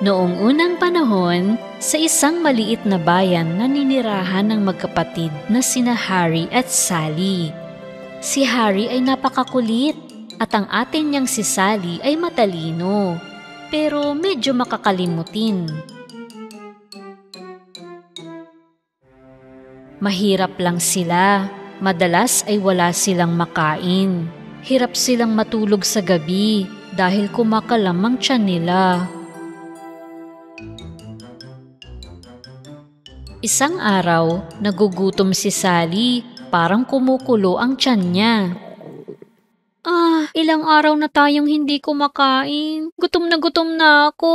Noong unang panahon, sa isang maliit na bayan naninirahan ng magkapatid na sina Harry at Sally. Si Harry ay napakakulit at ang atin niyang si Sally ay matalino, pero medyo makakalimutin. Mahirap lang sila, madalas ay wala silang makain. Hirap silang matulog sa gabi dahil kumakalam ang tiyan nila. Isang araw, nagugutom si Sally, parang kumukulo ang tiyan niya. Ilang araw na tayong hindi kumakain. Gutom na ako.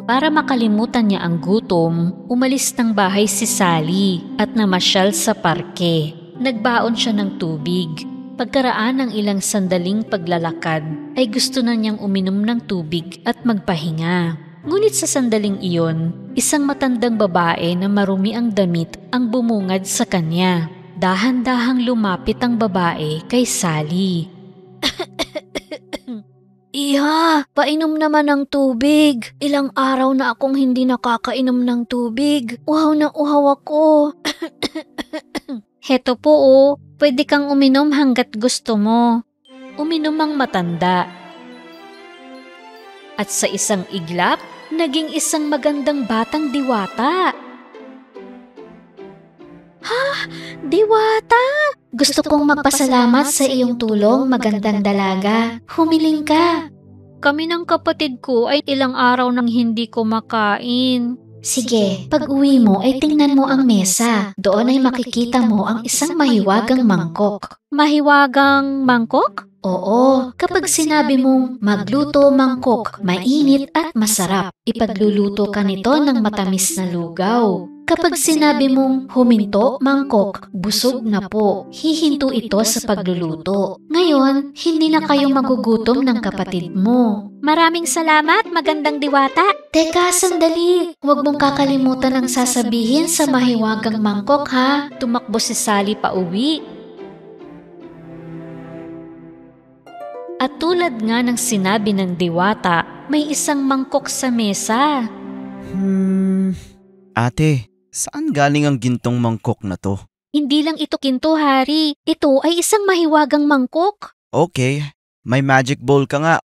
Para makalimutan niya ang gutom, umalis ng bahay si Sally at namasyal sa parke. Nagbaon siya ng tubig. Pagkaraan ng ilang sandaling paglalakad, ay gusto na niyang uminom ng tubig at magpahinga. Ngunit sa sandaling iyon, isang matandang babae na marumi ang damit ang bumungad sa kanya. Dahan-dahang lumapit ang babae kay Sally. Iha, painom naman ng tubig. Ilang araw na akong hindi nakakainom ng tubig. Uhaw na uhaw ako. Heto po pwede kang uminom hanggat gusto mo. Uminom ang matanda. At sa isang iglap, naging isang magandang batang diwata. Diwata! Gusto kong magpasalamat sa iyong tulong, magandang dalaga. Humiling ka. Kami ng kapatid ko ay ilang araw nang hindi kumakain. Sige, pag uwi mo ay tingnan mo ang mesa. Doon ay makikita mo ang isang mahiwagang mangkok. Mahiwagang mangkok? Oo, kapag sinabi mong magluto mangkok, mainit at masarap, ipagluluto ka nito ng matamis na lugaw. Kapag sinabi mong huminto mangkok, busog na po, hihinto ito sa pagluluto. Ngayon, hindi na kayo magugutom ng kapatid mo. Maraming salamat, magandang diwata. Teka, sandali. Huwag mong kakalimutan ang sasabihin sa mahiwagang mangkok ha. Tumakbo si Sally pauwi. At tulad nga ng sinabi ng diwata, may isang mangkok sa mesa. Ate, saan galing ang gintong mangkok na to? Hindi lang ito ginto, Harry. Ito ay isang mahiwagang mangkok. Okay, may magic bowl ka nga.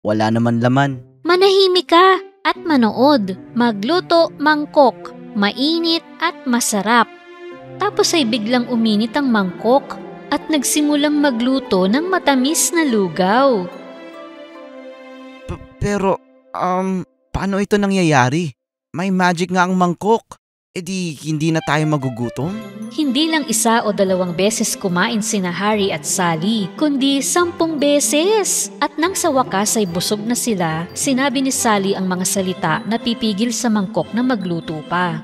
Wala naman laman. Manahimik ka at manood. Magluto mangkok, mainit at masarap. Tapos ay biglang uminit ang mangkok at nagsimulang magluto ng matamis na lugaw. Pero, paano ito nangyayari? May magic nga ang mangkok. E di hindi na tayo magugutom? Hindi lang 1 o 2 beses kumain sina Harry at Sally, kundi 10 beses. At nang sa wakas ay busog na sila, sinabi ni Sally ang mga salita na pipigil sa mangkok na magluto pa.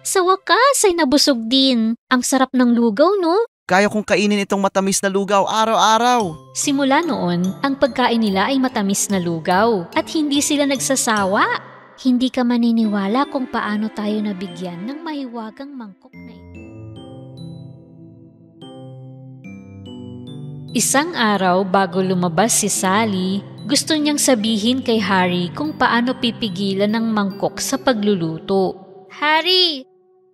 Sa wakas ay nabusog din. Ang sarap ng lugaw, no? Kaya kong kainin itong matamis na lugaw araw-araw. Simula noon, ang pagkain nila ay matamis na lugaw at hindi sila nagsasawa. Hindi ka maniniwala kung paano tayo nabigyan ng mahiwagang mangkok na ito. Isang araw bago lumabas si Sally, gusto niyang sabihin kay Harry kung paano pipigilan ng mangkok sa pagluluto. Harry,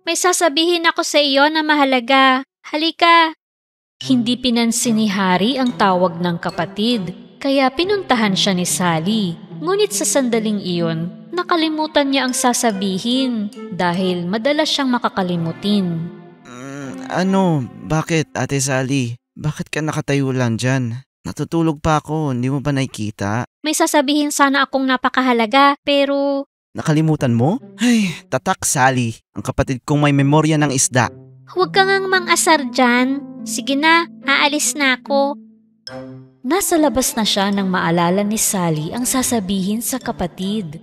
may sasabihin ako sa iyo na mahalaga. Halika! Hindi pinansin ni Harry ang tawag ng kapatid, kaya pinuntahan siya ni Sally. Ngunit sa sandaling iyon, nakalimutan niya ang sasabihin dahil madalas siyang makakalimutin. Bakit Ate Sally? Bakit ka nakatayo lang dyan? Natutulog pa ako, hindi mo ba nakikita? May sasabihin sana akong napakahalaga, pero... Nakalimutan mo? Ay, tatak Sally, ang kapatid kong may memorya ng isda. Huwag kang ang mang-asar dyan. Sige na, aalis na ako. Nasa labas na siya nang maalala ni Sally ang sasabihin sa kapatid.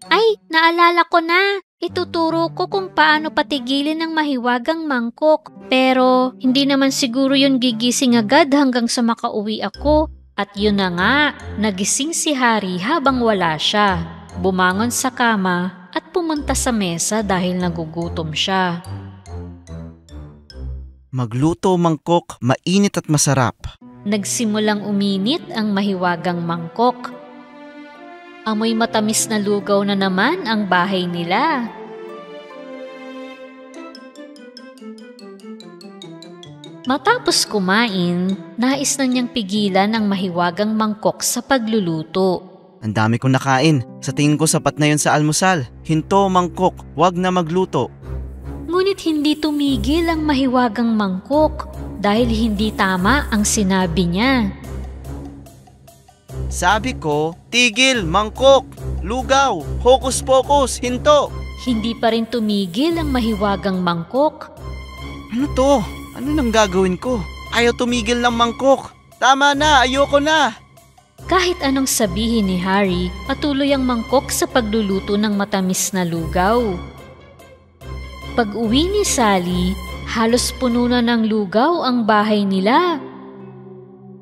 Ay, naalala ko na. Ituturo ko kung paano patigilin ng mahiwagang mangkok. Pero hindi naman siguro yun gigising agad hanggang sa makauwi ako. At yun na nga, nagising si Harry habang wala siya. Bumangon sa kama at pumunta sa mesa dahil nagugutom siya. Magluto mangkok, mainit at masarap. Nagsimulang uminit ang mahiwagang mangkok. Amoy matamis na lugaw na naman ang bahay nila. Matapos kumain, nais na niyang pigilan ang mahiwagang mangkok sa pagluluto. Ang dami kong nakain. Sa tingin ko sapat na yun sa almusal. Hinto, mangkok. Huwag na magluto. Ngunit hindi tumigil ang mahiwagang mangkok dahil hindi tama ang sinabi niya. Sabi ko, tigil, mangkok, lugaw, hokus-pokus, hinto. Hindi pa rin tumigil ang mahiwagang mangkok. Ano to? Ano nang gagawin ko? Ayaw tumigil ng mangkok. Tama na, ayoko na. Kahit anong sabihin ni Harry, patuloy ang mangkok sa pagluluto ng matamis na lugaw. Pag-uwi ni Sally, halos puno na ng lugaw ang bahay nila.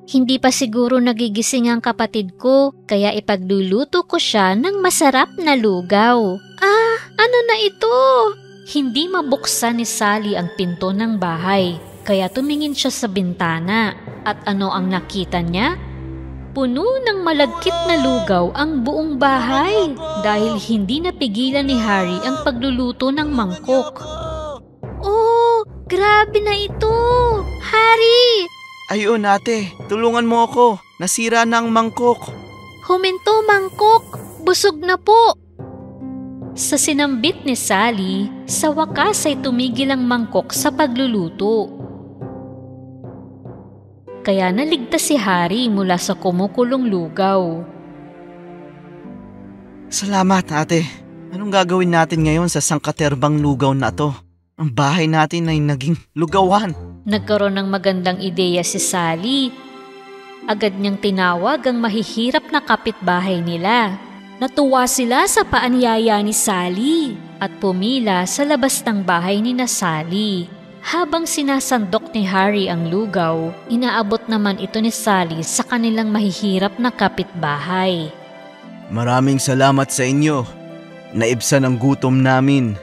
Hindi pa siguro nagigising ang kapatid ko, kaya ipagluluto ko siya ng masarap na lugaw. Ah, ano na ito? Hindi mabuksan ni Sally ang pinto ng bahay, kaya tumingin siya sa bintana. At ano ang nakita niya? Puno ng malagkit na lugaw ang buong bahay dahil hindi napigilan ni Harry ang pagluluto ng mangkok. Oh, grabe na ito! Harry! Ayun ate, tulungan mo ako. Nasira na ang mangkok. Huminto, mangkok! Busog na po! Sa sinambit ni Sally, sa wakas ay tumigil ang mangkok sa pagluluto. Kaya naligtas si Harry mula sa kumukulong lugaw. Salamat ate. Anong gagawin natin ngayon sa sangkaterbang lugaw na to? Ang bahay natin ay naging lugawan. Nagkaroon ng magandang ideya si Sally. Agad niyang tinawag ang mahihirap na kapitbahay nila. Natuwa sila sa paanyaya ni Sally at pumila sa labas ng bahay ni Sally. Habang sinasandok ni Harry ang lugaw, inaabot naman ito ni Sally sa kanilang mahihirap na kapitbahay. Maraming salamat sa inyo. Naibsan ang gutom namin.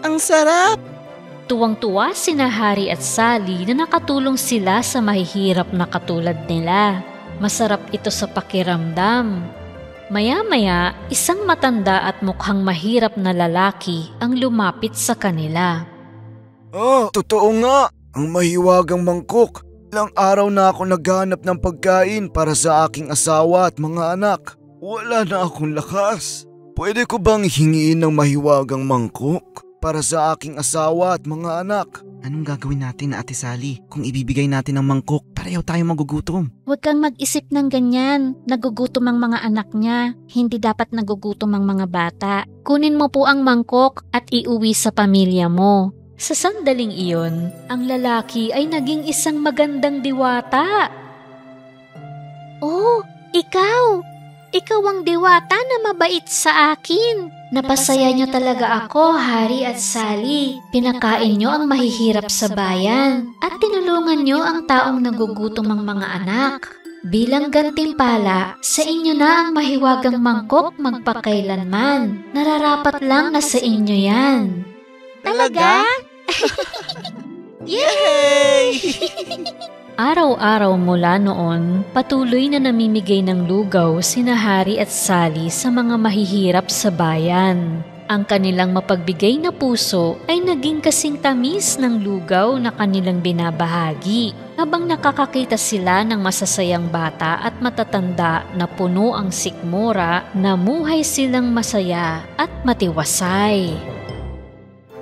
Ang sarap! Tuwang-tuwa sina Harry at Sally na nakatulong sila sa mahihirap na katulad nila. Masarap ito sa pakiramdam. Maya-maya, isang matanda at mukhang mahirap na lalaki ang lumapit sa kanila. Totoo nga. Ang mahiwagang mangkok. Ilang araw na ako naghanap ng pagkain para sa aking asawa at mga anak. Wala na akong lakas. Pwede ko bang hingiin ng mahiwagang mangkok para sa aking asawa at mga anak? Anong gagawin natin, Ate Sally, kung ibibigay natin ang mangkok? Pareho tayo magugutom. Huwag kang mag-isip ng ganyan. Nagugutom ang mga anak niya. Hindi dapat nagugutom ang mga bata. Kunin mo po ang mangkok at iuwi sa pamilya mo. Sa sandaling iyon, ang lalaki ay naging isang magandang diwata. Oh, ikaw! Ikaw ang diwata na mabait sa akin. Napasaya niyo talaga ako, Harry at Sally. Pinakain niyo ang mahihirap sa bayan at tinulungan niyo ang taong nagugutom ang mga anak. Bilang gantimpala, sa inyo na ang mahiwagang mangkok magpakailanman. Nararapat lang na sa inyo yan. Talaga? Yay! Araw-araw mula noon, patuloy na namimigay ng lugaw sina Harry at Sally sa mga mahihirap sa bayan. Ang kanilang mapagbigay na puso ay naging kasing tamis ng lugaw na kanilang binabahagi habang nakakakita sila ng masasayang bata at matatanda na puno ang sikmura, namuhay silang masaya at matiwasay.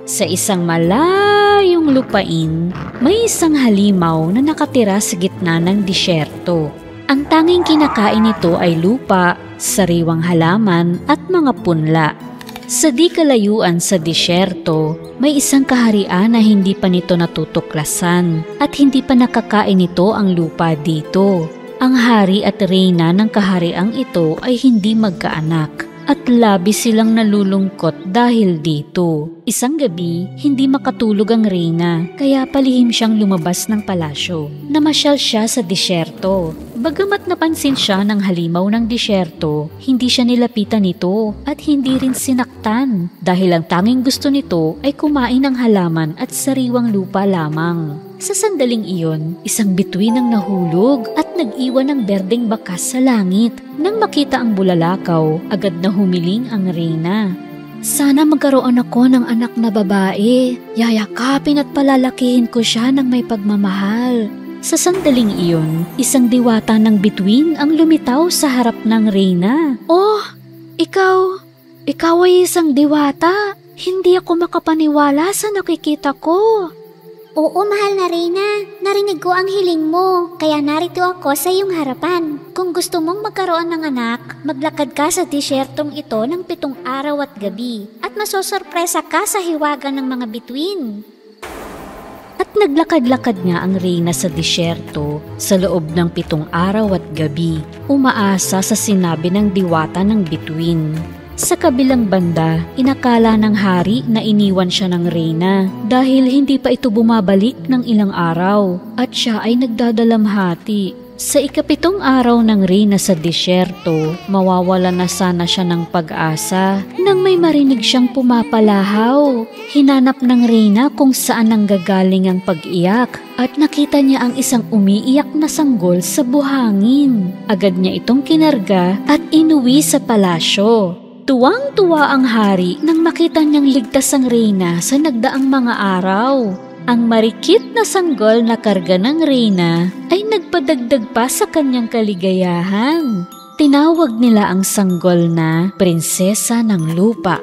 Sa isang malayong lupain, may isang halimaw na nakatira sa gitna ng disyerto. Ang tanging kinakain nito ay lupa, sariwang halaman at mga punla. Sa di kalayuan sa disyerto, may isang kaharian na hindi pa nito natutuklasan at hindi pa nakakain nito ang lupa dito. Ang hari at reyna ng kahariang ito ay hindi magkaanak. At labis silang nalulungkot dahil dito. Isang gabi, hindi makatulog ang reyna, kaya palihim siyang lumabas ng palasyo. Namasyal siya sa disyerto. Bagamat napansin siya ng halimaw ng disyerto, hindi siya nilapitan nito at hindi rin sinaktan dahil ang tanging gusto nito ay kumain ng halaman at sariwang lupa lamang. Sa sandaling iyon, isang bituin ang nahulog at nag-iwan ng berdeng bakas sa langit. Nang makita ang bulalakaw, agad na humiling ang reyna. Sana magkaroon ako ng anak na babae. Yayakapin at palalakihin ko siya ng may pagmamahal. Sa sandaling iyon, isang diwata ng bituin ang lumitaw sa harap ng reyna. Oh, ikaw ay isang diwata. Hindi ako makapaniwala sa nakikita ko. Oo, mahal na reyna. Narinig ko ang hiling mo, kaya narito ako sa iyong harapan. Kung gusto mong magkaroon ng anak, maglakad ka sa disyertong ito ng 7 araw at gabi at masosorpresa ka sa hiwaga ng mga bituin. At naglakad-lakad nga ang reyna sa disyerto sa loob ng 7 araw at gabi, umaasa sa sinabi ng diwata ng bituin. Sa kabilang banda, inakala ng hari na iniwan siya ng reyna dahil hindi pa ito bumabalik ng ilang araw at siya ay nagdadalamhati. Sa 7 araw ng reyna sa disyerto, mawawala na sana siya ng pag-asa nang may marinig siyang pumapalahaw. Hinanap ng reyna kung saan nanggagaling ang pag-iyak at nakita niya ang isang umiiyak na sanggol sa buhangin. Agad niya itong kinarga at inuwi sa palasyo. Tuwang-tuwa ang hari nang makita niyang ligtas ang reyna sa nagdaang mga araw. Ang marikit na sanggol na karga ng reyna ay nagpadagdag pa sa kanyang kaligayahan. Tinawag nila ang sanggol na prinsesa ng lupa.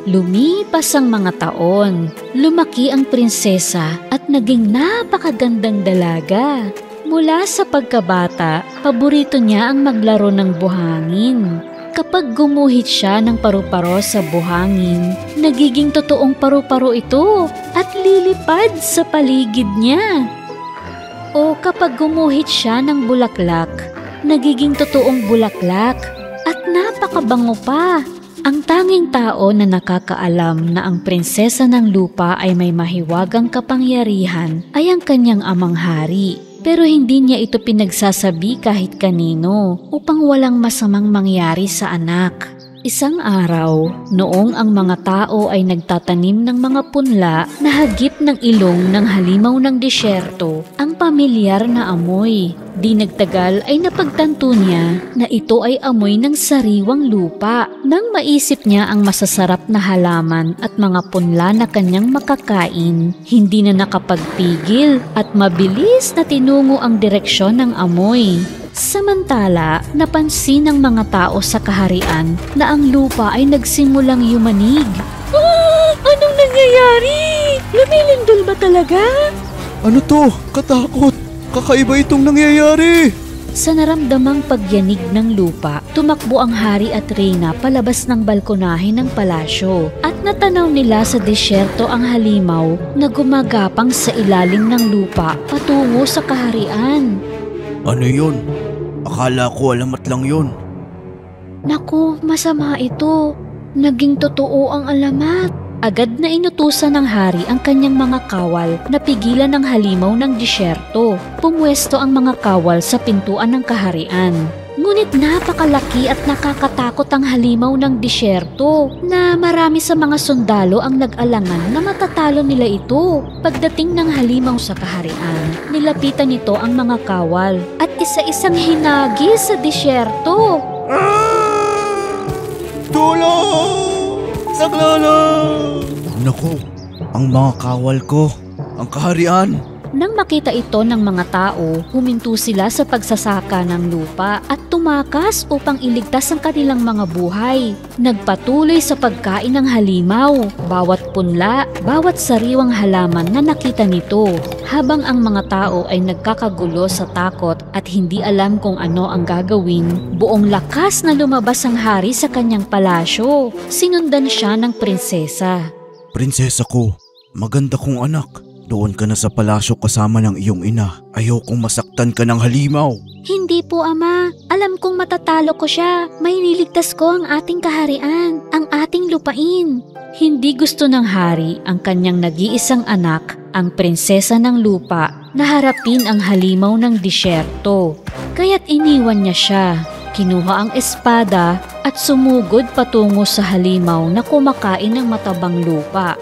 Lumipas ang mga taon, lumaki ang prinsesa at naging napakagandang dalaga. Mula sa pagkabata, paborito niya ang maglaro ng buhangin. Kapag gumuhit siya ng paru-paro sa buhangin, nagiging totoong paru-paro ito at lilipad sa paligid niya. O kapag gumuhit siya ng bulaklak, nagiging totoong bulaklak at napakabango pa. Ang tanging tao na nakakaalam na ang prinsesa ng lupa ay may mahiwagang kapangyarihan ay ang kanyang amang hari. Pero hindi niya ito pinagsasabi kahit kanino upang walang masamang mangyari sa anak. Isang araw, noong ang mga tao ay nagtatanim ng mga punla na hagip ng ilong ng halimaw ng disyerto, ang pamilyar na amoy. Di nagtagal ay napagtanto niya na ito ay amoy ng sariwang lupa. Nang maisip niya ang masasarap na halaman at mga punla na kanyang makakain, hindi na nakapagpigil at mabilis na tinungo ang direksyon ng amoy. Samantala, napansin ng mga tao sa kaharian na ang lupa ay nagsimulang yumanig. Anong nangyayari? Lumilindol ba talaga? Ano to? Katakot! Kakaiba itong nangyayari! Sa naramdamang pagyanig ng lupa, tumakbo ang hari at reyna palabas ng balkonahe ng palasyo at natanaw nila sa disyerto ang halimaw na gumagapang sa ilalim ng lupa patungo sa kaharian. Ano yun? Akala ko alamat lang yun. Naku, masama ito. Naging totoo ang alamat. Agad na inutusan ng hari ang kanyang mga kawal na pigilan ng halimaw ng disyerto. Pumwesto ang mga kawal sa pintuan ng kaharian. Ngunit napakalaki at nakakatakot ang halimaw ng disyerto na marami sa mga sundalo ang nag-alangan na matatalo nila ito. Pagdating ng halimaw sa kaharian, nilapitan nito ang mga kawal at isa-isang hinagi sa disyerto. Tulong! Saklolo! Naku, ang mga kawal ko, ang kaharian. Nang makita ito ng mga tao, huminto sila sa pagsasaka ng lupa at tumakas upang iligtas ang kanilang mga buhay. Nagpatuloy sa pagkain ng halimaw, bawat punla, bawat sariwang halaman na nakita nito. Habang ang mga tao ay nagkakagulo sa takot at hindi alam kung ano ang gagawin, buong lakas na lumabas ang hari sa kanyang palasyo. Sinundan siya ng prinsesa. Prinsesa ko, maganda kong anak. Doon ka na sa palasyo kasama ng iyong ina. Ayokong masaktan ka ng halimaw. Hindi po, Ama. Alam kong matatalo ko siya. May niligtas ko ang ating kaharian, ang ating lupain. Hindi gusto ng hari ang kanyang nag-iisang anak ang prinsesa ng lupa na harapin ang halimaw ng disyerto. Kaya't iniwan niya siya, kinuha ang espada at sumugod patungo sa halimaw na kumakain ng matabang lupa.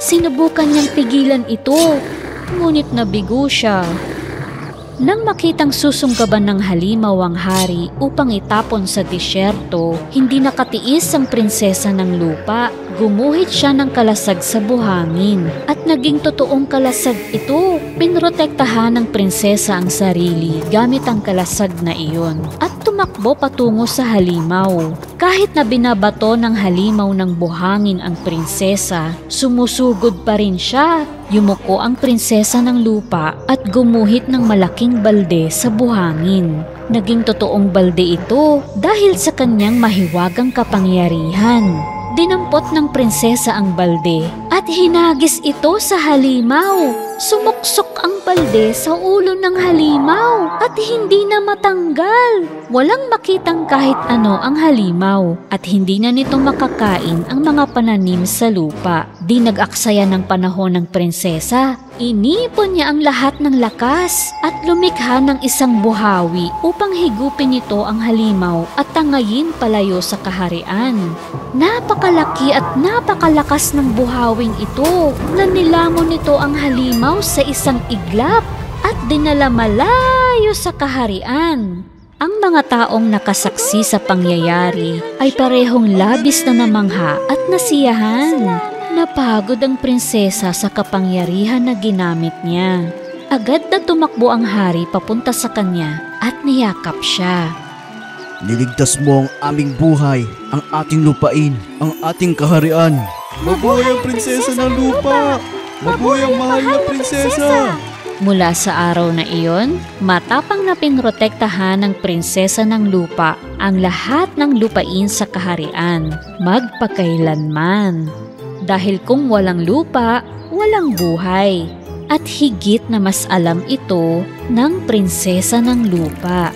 Sinubukan niyang pigilan ito, ngunit nabigo siya. Nang makitang susunggaban ng halimaw ang hari upang itapon sa disyerto, hindi nakatiis ang prinsesa ng lupa. Gumuhit siya ng kalasag sa buhangin at naging totoong kalasag ito. Pinrotektahan ng prinsesa ang sarili gamit ang kalasag na iyon at tumakbo patungo sa halimaw. Kahit na binabato ng halimaw ng buhangin ang prinsesa, sumusugod pa rin siya. Yumuko ang prinsesa ng lupa at gumuhit ng malaking balde sa buhangin. Naging totoong balde ito dahil sa kanyang mahiwagang kapangyarihan. Dinampot ng prinsesa ang balde at hinagis ito sa halimaw. Sumuksok ang balde sa ulo ng halimaw at hindi na matanggal. Walang makitang kahit ano ang halimaw at hindi na nito makakain ang mga pananim sa lupa. Di nag-aksaya ng panahon ng prinsesa. Inipon niya ang lahat ng lakas at lumikha ng isang buhawi upang higupin nito ang halimaw at tangayin palayo sa kaharian. Napakalaki at napakalakas ng buhawing ito na nilamon nito ang halimaw sa isang iglap at dinala malayo sa kaharian. Ang mga taong nakasaksi sa pangyayari ay parehong labis na namangha at nasiyahan. Napagod ang prinsesa sa kapangyarihan na ginamit niya. Agad na tumakbo ang hari papunta sa kanya at niyakap siya. Niligtas mo ang aming buhay, ang ating lupain, ang ating kaharian. Mabuhay ang prinsesa ng lupa! Mabuhay ang mahal na prinsesa! Mula sa araw na iyon, matapang na pinrotektahan ng prinsesa ng lupa ang lahat ng lupain sa kaharian, magpakailanman. Dahil kung walang lupa, walang buhay. At higit na mas alam ito ng prinsesa ng lupa.